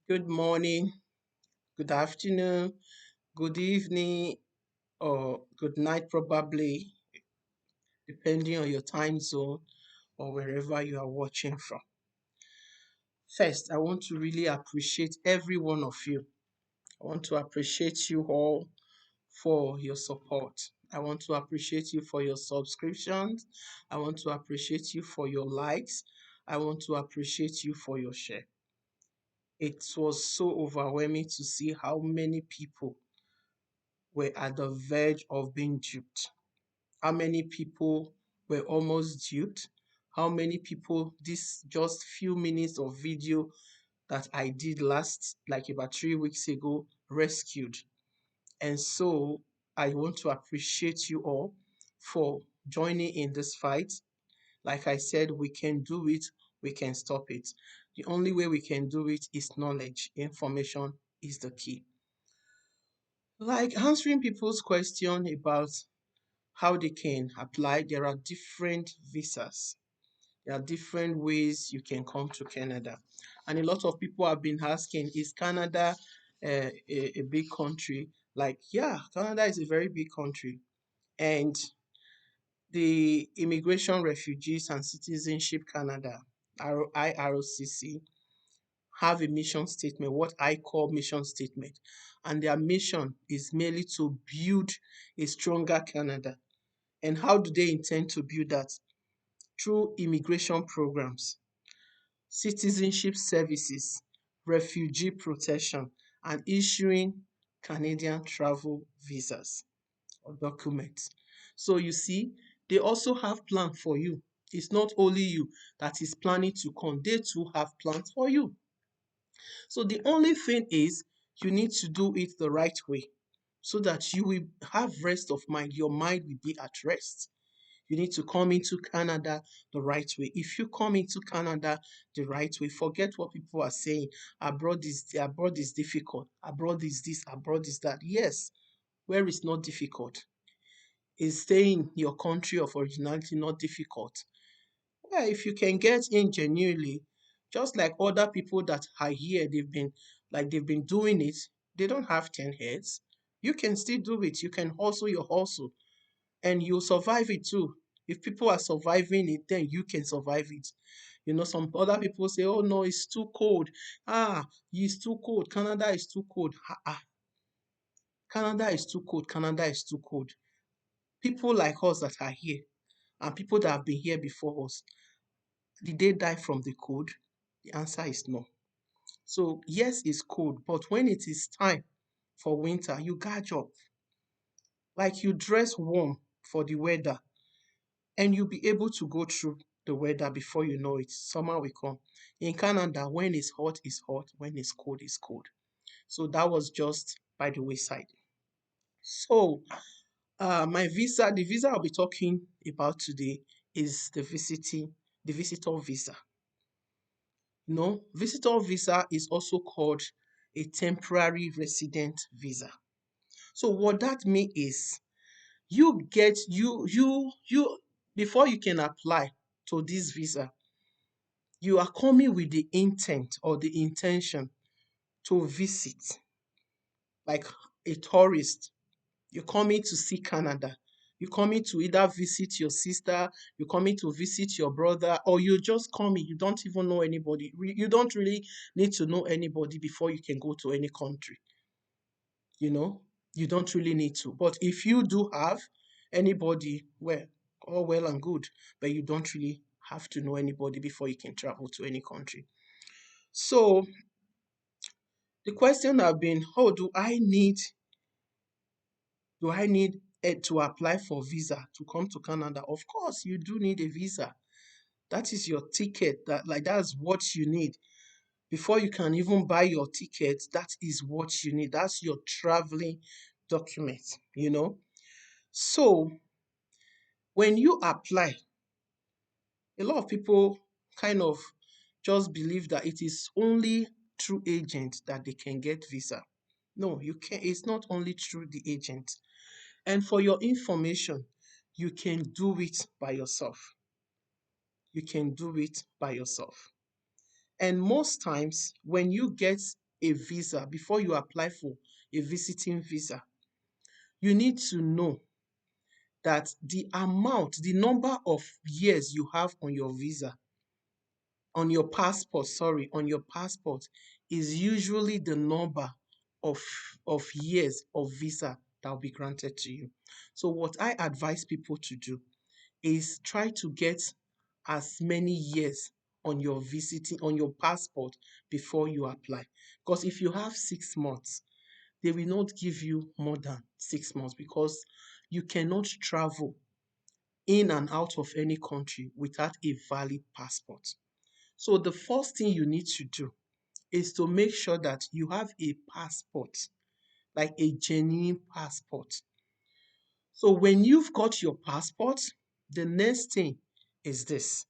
Good morning, good afternoon, good evening, or good night, probably, depending on your time zone or wherever you are watching from. First, I want to really appreciate every one of you. I want to appreciate you all for your support. I want to appreciate you for your subscriptions. I want to appreciate you for your likes. I want to appreciate you for your share. It was so overwhelming to see how many people were at the verge of being duped. How many people were almost duped? How many people this just few minutes of video that I did last like about 3 weeks ago rescued? And so I want to appreciate you all for joining in this fight. Like I said, we can do it, we can stop it. The only way we can do it is knowledge. Information is the key. Like answering people's question about how they can apply, there are different visas. There are different ways you can come to Canada. And a lot of people have been asking, is Canada a big country? Like, yeah, Canada is a very big country. And the Immigration, Refugees and Citizenship Canada, IRCC, have a mission statement, what I call mission statement. And their mission is merely to build a stronger Canada. And how do they intend to build that? Through immigration programs, citizenship services, refugee protection, and issuing Canadian travel visas or documents. So you see, they also have plan for you. It's not only you that is planning to come, they too have plans for you. So the only thing is you need to do it the right way so that you will have rest of mind. Your mind will be at rest. You need to come into Canada the right way. If you come into Canada the right way, forget what people are saying. Abroad is difficult. Abroad is this, abroad is that. Yes, where is not difficult? Is staying in your country of originality not difficult? Yeah, if you can get in genuinely, just like other people that are here, they've been doing it, they don't have 10 heads. You can still do it. You can hustle your hustle and you'll survive it too. If people are surviving it, then you can survive it. Some other people say, oh no, it's too cold. It's too cold. Canada is too cold. Canada is too cold. Canada is too cold. People like us that are here and people that have been here before us, did they die from the cold? The answer is no. So, yes, it's cold, but when it is time for winter, you guard up. Like you dress warm for the weather and you'll be able to go through the weather before you know it. Summer will come. In Canada, when it's hot, it's hot. When it's cold, it's cold. So that was just by the wayside. So the visa I'll be talking about today is the visitor visa. Visitor visa is also called a temporary resident visa. So what that means is you get you before you can apply to this visa, you are coming with the intent or the intention to visit, like a tourist. You're coming to see Canada. You're coming to either visit your sister, you're coming to visit your brother, or you're just coming. You don't even know anybody. You don't really need to know anybody before you can go to any country. You know, you don't really need to. But if you do have anybody, well, all well and good, but you don't really have to know anybody before you can travel to any country. So the question have been, oh, do I need to apply for visa to come to Canada? Of course, you do need a visa. That is your ticket. That's what you need. Before you can even buy your ticket, that is what you need. That's your traveling document. So when you apply, a lot of people kind of just believe that it is only through agent that they can get visa. No, you can it's not only through the agent. And for your information, you can do it by yourself. You can do it by yourself. And most times, when you get a visa, before you apply for a visiting visa, you need to know that the amount, the number of years you have on your visa, on your passport, sorry, on your passport is usually the number of years of visa that will be granted to you. So what I advise people to do is try to get as many years on your visiting on your passport before you apply. Because if you have 6 months, they will not give you more than 6 months, because you cannot travel in and out of any country without a valid passport. So the first thing you need to do is to make sure that you have a passport, like a genuine passport. So when you've got your passport, the next thing is this.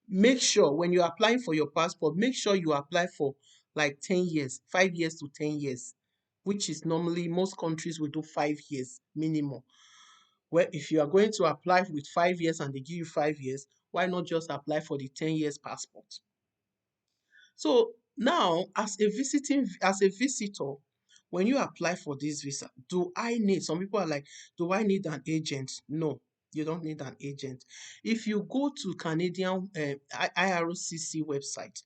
Make sure when you're applying for your passport, make sure you apply for like 10 years, 5 years to 10 years, which is normally most countries will do 5 years minimum. Where if you are going to apply with 5 years and they give you 5 years, why not just apply for the 10 years passport? So now, as a visitor, when you apply for this visa, do I need? Some people are like, do I need an agent? No, you don't need an agent. If you go to Canadian IRCC website,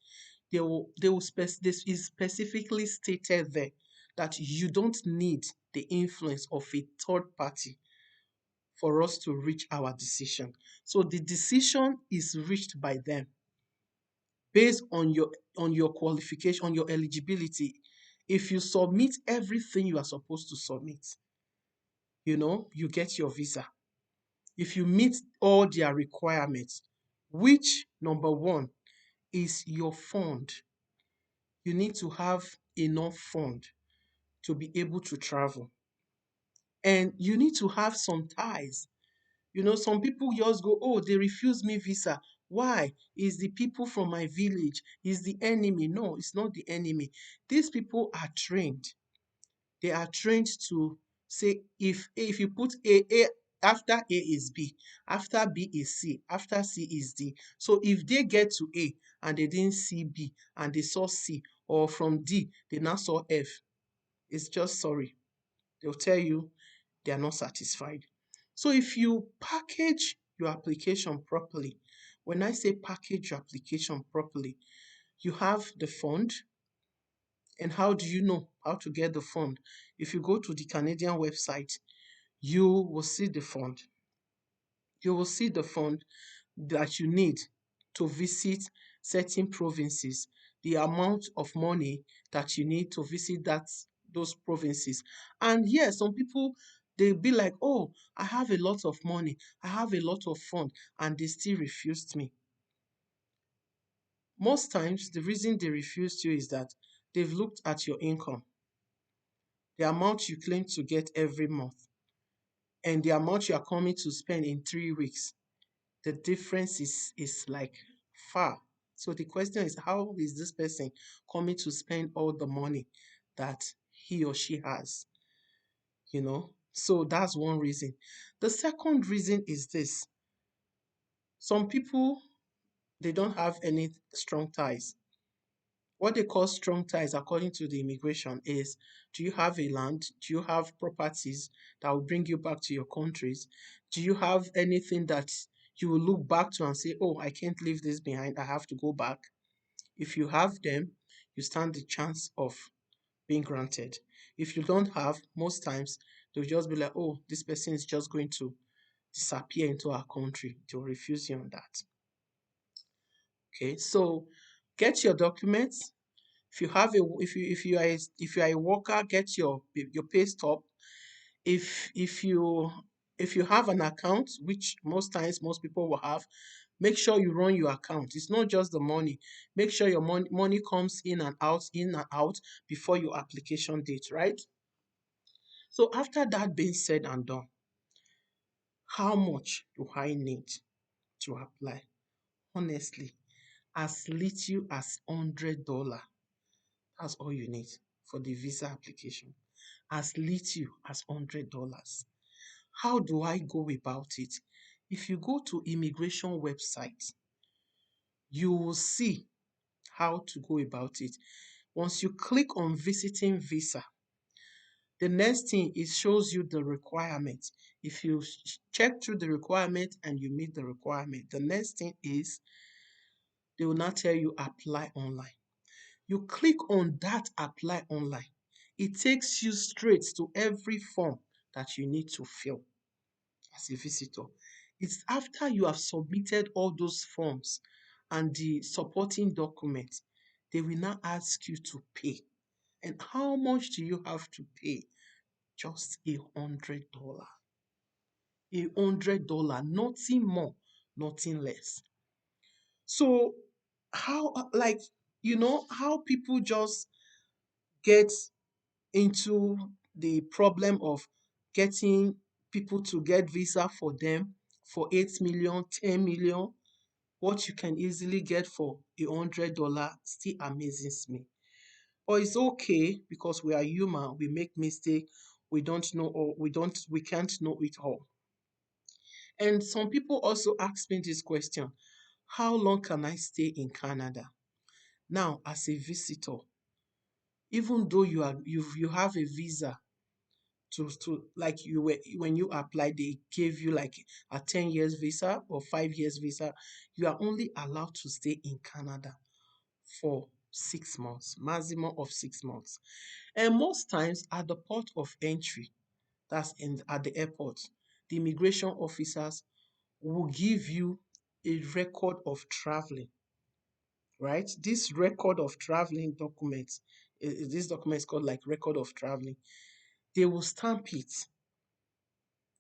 this is specifically stated there that you don't need the influence of a third party for us to reach our decision. So the decision is reached by them based on your qualification, on your eligibility. If you submit everything you are supposed to submit, you get your visa. If you meet all their requirements, which number one is your fund. You need to have enough fund to be able to travel. And you need to have some ties. Some people just go, oh, they refuse me visa. Why? Is the people from my village? Is the enemy? No, it's not the enemy. These people are trained. They are trained to say, if you put A, after A is B, after B is C, after C is D. So if they get to A and they didn't see B and they saw C, or from D they now saw F, it's just sorry. They'll tell you they are not satisfied. So if you package your application properly, when I say package your application properly, you have the fund. And how do you know how to get the fund? If you go to the Canadian website, you will see the fund. You will see the fund that you need to visit certain provinces, the amount of money that you need to visit those provinces. And yes, some people, they be like, oh, I have a lot of money, I have a lot of fund, and they still refused me. Most times, the reason they refused you is that they've looked at your income, the amount you claim to get every month, and the amount you are coming to spend in 3 weeks. The difference is like far. So the question is, how is this person coming to spend all the money that he or she has? So that's one reason. The second reason is this: some people, they don't have any strong ties. What they call strong ties, according to the immigration, is, do you have a land? Do you have properties that will bring you back to your countries? Do you have anything that you will look back to and say, oh, I can't leave this behind, I have to go back? If you have them, you stand the chance of being granted. If you don't have, most times they'll just be like, oh, this person is just going to disappear into our country. They'll refuse you on that. Okay, so get your documents. If you have a if you are a worker, get your pay stub. If you have an account, which most times most people will have, make sure you run your account. It's not just the money. Make sure your money comes in and out before your application date, right? So after that being said and done, how much do I need to apply? Honestly, as little as $100. That's all you need for the visa application. As little as $100. How do I go about it? If you go to immigration website, you will see how to go about it. Once you click on visiting visa, the next thing it shows you the requirement. If you check through the requirement and you meet the requirement, the next thing is they will now tell you apply online. You click on that apply online. It takes you straight to every form that you need to fill as a visitor. It's after you have submitted all those forms and the supporting documents, they will now ask you to pay. And how much do you have to pay? Just $100. $100, nothing more, nothing less. So how how people just get into the problem of getting people to get visa for them for 8 million, 10 million, what you can easily get for $100 still amazes me. But it's okay because we are human, we make mistake, we don't know or we can't know it all. And some people also ask me this question: how long can I stay in Canada? Now, as a visitor, even though you have a visa to like you were when you applied, they gave you like a 10 years visa or 5 years visa, you are only allowed to stay in Canada for 6 months, maximum of 6 months. And most times at the port of entry, that's in at the airport, the immigration officers will give you a record of traveling, right? This record of traveling document, this document is called like record of traveling. They will stamp it.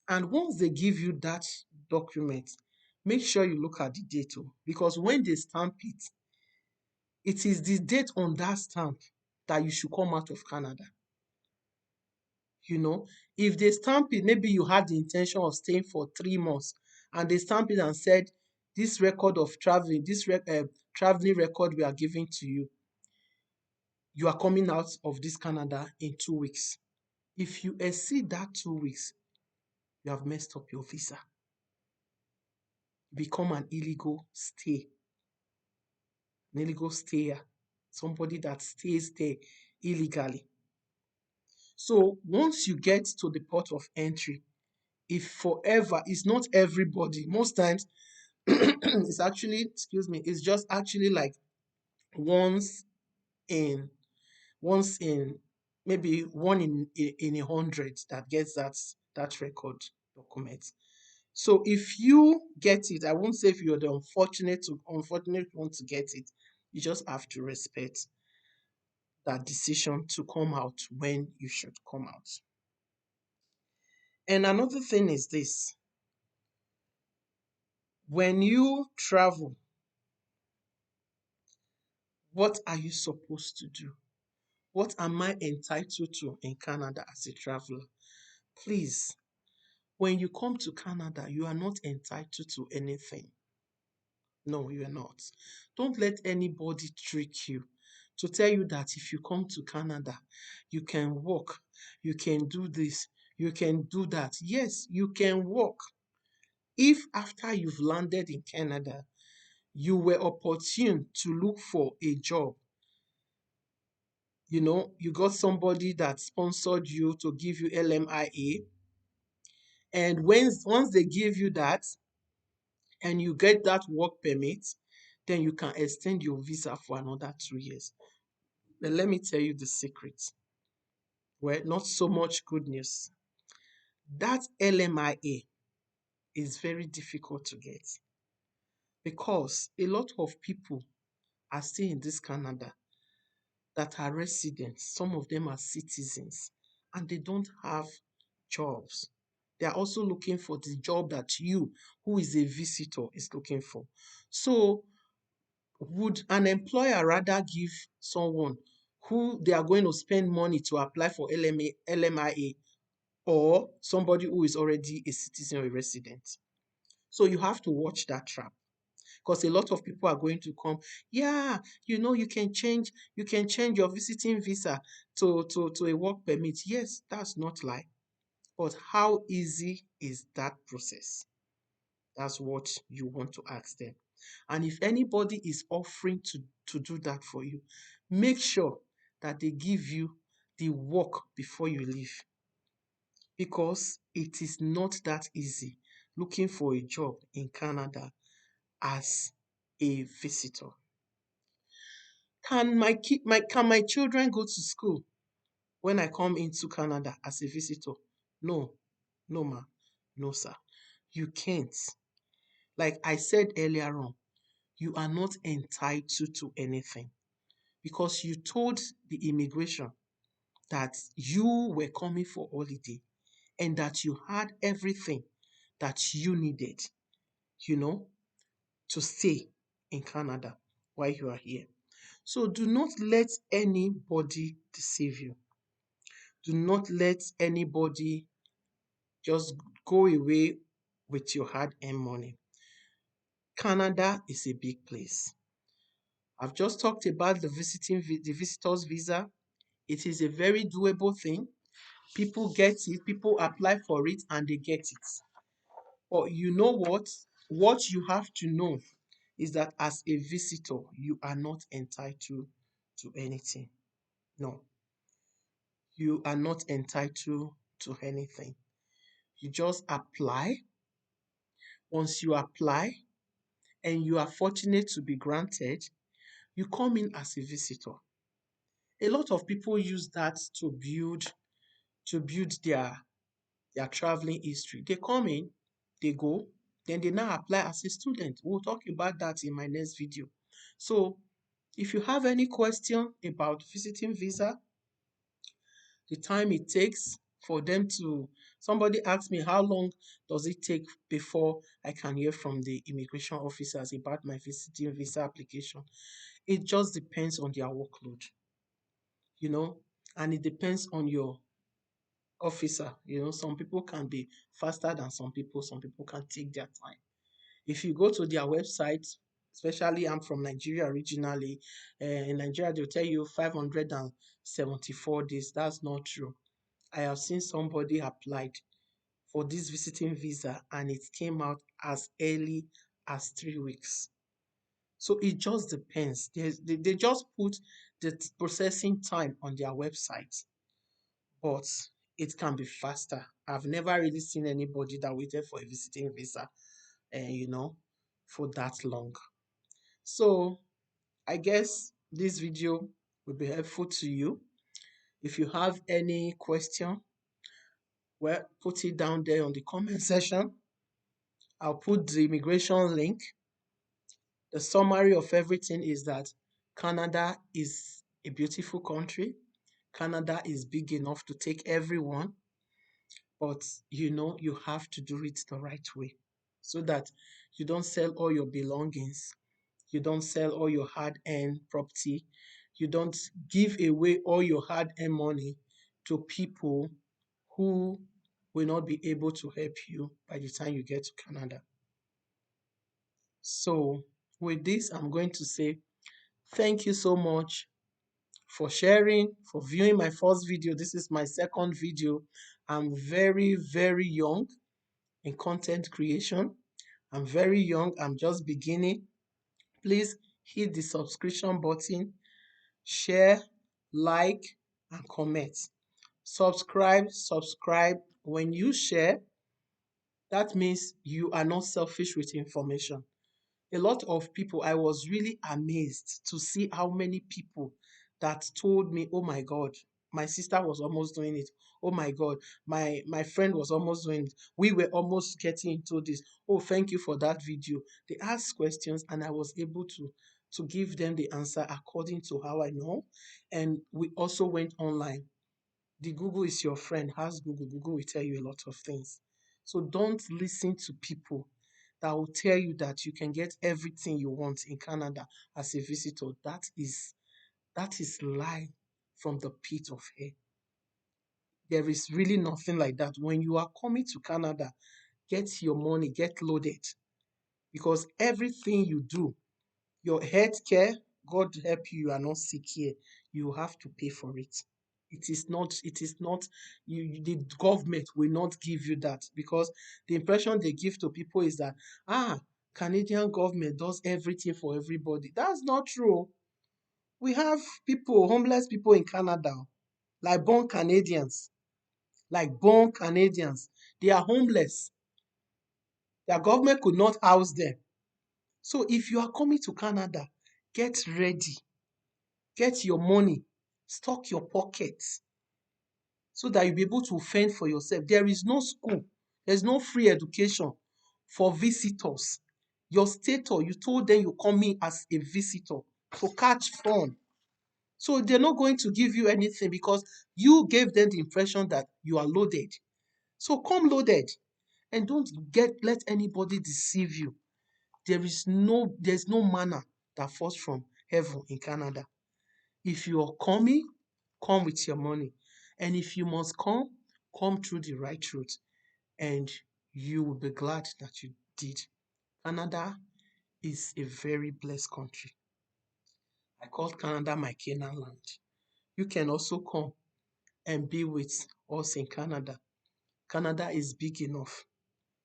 And once they give you that document, make sure you look at the date, oh, because when they stamp it, it is the date on that stamp that you should come out of Canada. You know, if they stamp it, maybe you had the intention of staying for 3 months, and they stamp it and said, this record of traveling, traveling record we are giving to you, you are coming out of this Canada in 2 weeks. If you exceed that 2 weeks, you have messed up your visa, become an illegal stayer, somebody that stays there illegally. So once you get to the port of entry, if forever, it's not everybody. Most times it's actually, excuse me, it's just actually like once in once in maybe one in 100 that gets that record document. So if you get it, I won't say if you're the unfortunate one to get it, you just have to respect that decision to come out when you should come out. And another thing is this: when you travel, what are you supposed to do? What am I entitled to in Canada as a traveler? Please, when you come to Canada, you are not entitled to anything. No, you are not. Don't let anybody trick you to tell you that if you come to Canada, you can work, you can do this, you can do that. Yes, you can work. If after you've landed in Canada, you were opportune to look for a job, you got somebody that sponsored you to give you LMIA, and once they give you that and you get that work permit, then you can extend your visa for another 2 years. But let me tell you the secret. Well, not so much good news. That LMIA is very difficult to get because a lot of people are still in this Canada that are residents. Some of them are citizens and they don't have jobs. They are also looking for the job that you, who is a visitor, is looking for. So, would an employer rather give someone who they are going to spend money to apply for LMIA, or somebody who is already a citizen or a resident? So you have to watch that trap because a lot of people are going to come. Yeah, you can change your visiting visa to a work permit. Yes, that's not lie. But how easy is that process? That's what you want to ask them. And if anybody is offering to do that for you, make sure that they give you the work before you leave, because it is not that easy looking for a job in Canada as a visitor. Can my children go to school when I come into Canada as a visitor? No, no, ma, no, sir. You can't. Like I said earlier on, you are not entitled to anything because you told the immigration that you were coming for holiday and that you had everything that you needed, you know, to stay in Canada while you are here. So do not let anybody deceive you. Do not let anybody just go away with your hard earned money. Canada is a big place. I've just talked about the visitor's visa. It is a very doable thing. People get it, people apply for it, and they get it. But you know what? What you have to know is that as a visitor, you are not entitled to anything. No, you are not entitled to anything. You just apply. Once you apply and you are fortunate to be granted, you come in as a visitor. A lot of people use that to build their traveling history. They come in, they go, then they now apply as a student. We'll talk about that in my next video. So if you have any question about visiting visa, the time it takes for them to, somebody asked me how long does it take before I can hear from the immigration officers about my visiting visa application. It just depends on their workload, you know, and it depends on your officer. Some people can be faster than some people can take their time. If you go to their website, especially I'm from Nigeria originally, in Nigeria they'll tell you 574 days. That's not true. I have seen somebody applied for this visiting visa and it came out as early as 3 weeks. So it just depends. They just put the processing time on their website, but it can be faster. I've never really seen anybody that waited for a visiting visa, for that long. So I guess this video will be helpful to you. If you have any question, well, put it down there on the comment section. I'll put the immigration link. The summary of everything is that Canada is a beautiful country. Canada is big enough to take everyone, but you have to do it the right way so that you don't sell all your belongings, you don't sell all your hard-earned property, you don't give away all your hard-earned money to people who will not be able to help you by the time you get to Canada. So, with this, I'm going to say thank you so much for sharing, for viewing my first video. This is my second video. I'm very, very young in content creation. I'm very young. I'm just beginning. Please hit the subscription button, share, like, and comment. Subscribe. When you share, that means you are not selfish with information. A lot of people, I was really amazed to see how many people that told me, oh my God, my sister was almost doing it. Oh my God, my friend was almost doing it. We were almost getting into this. Oh, thank you for that video. They asked questions and I was able to give them the answer according to how I know. And we also went online. The Google is your friend. Ask Google. Google will tell you a lot of things. So don't listen to people that will tell you that you can get everything you want in Canada as a visitor. That is lie from the pit of hell. There is really nothing like that. When you are coming to Canada, get your money, get loaded. Because everything you do, your health care, God help you, you are not sick here. You have to pay for it. It is not the government will not give you that, because the impression they give to people is that Canadian government does everything for everybody. That's not true. We have people, homeless people in Canada, like born Canadians, like born Canadians. They are homeless. Their government could not house them. So if you are coming to Canada, get ready, get your money, stock your pockets so that you'll be able to fend for yourself. There is no school, there's no free education for visitors. Your status, you told them you come in as a visitor to catch fun. So they're not going to give you anything because you gave them the impression that you are loaded. So come loaded and don't let anybody deceive you. There's no manna that falls from heaven in Canada. If you are coming, come with your money. And if you must come through the right route. And you will be glad that you did. Canada is a very blessed country. I call Canada my Canaan land. You can also come and be with us in Canada. Canada is big enough.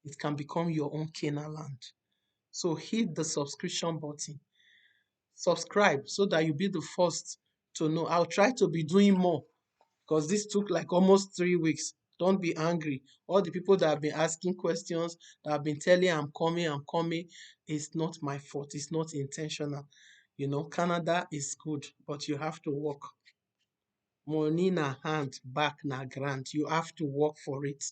It can become your own Canaan land. So hit the subscription button. Subscribe so that you'll be the first to know. I'll try to be doing more because this took like almost 3 weeks. Don't be angry. All the people that have been asking questions, that have been telling I'm coming, it's not my fault. It's not intentional. Canada is good, but you have to work. Money na hand, back na grant. You have to work for it.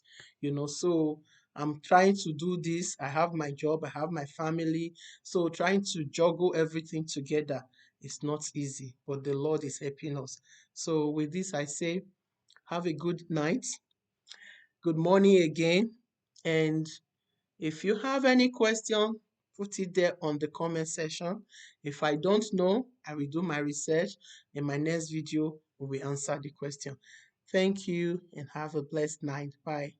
So I'm trying to do this. I have my job, I have my family. So trying to juggle everything together is not easy, but the Lord is helping us. So with this, I say, have a good night, good morning again. And if you have any question, put it there on the comment section. If I don't know, I will do my research. In my next video, we will answer the question. Thank you and have a blessed night. Bye.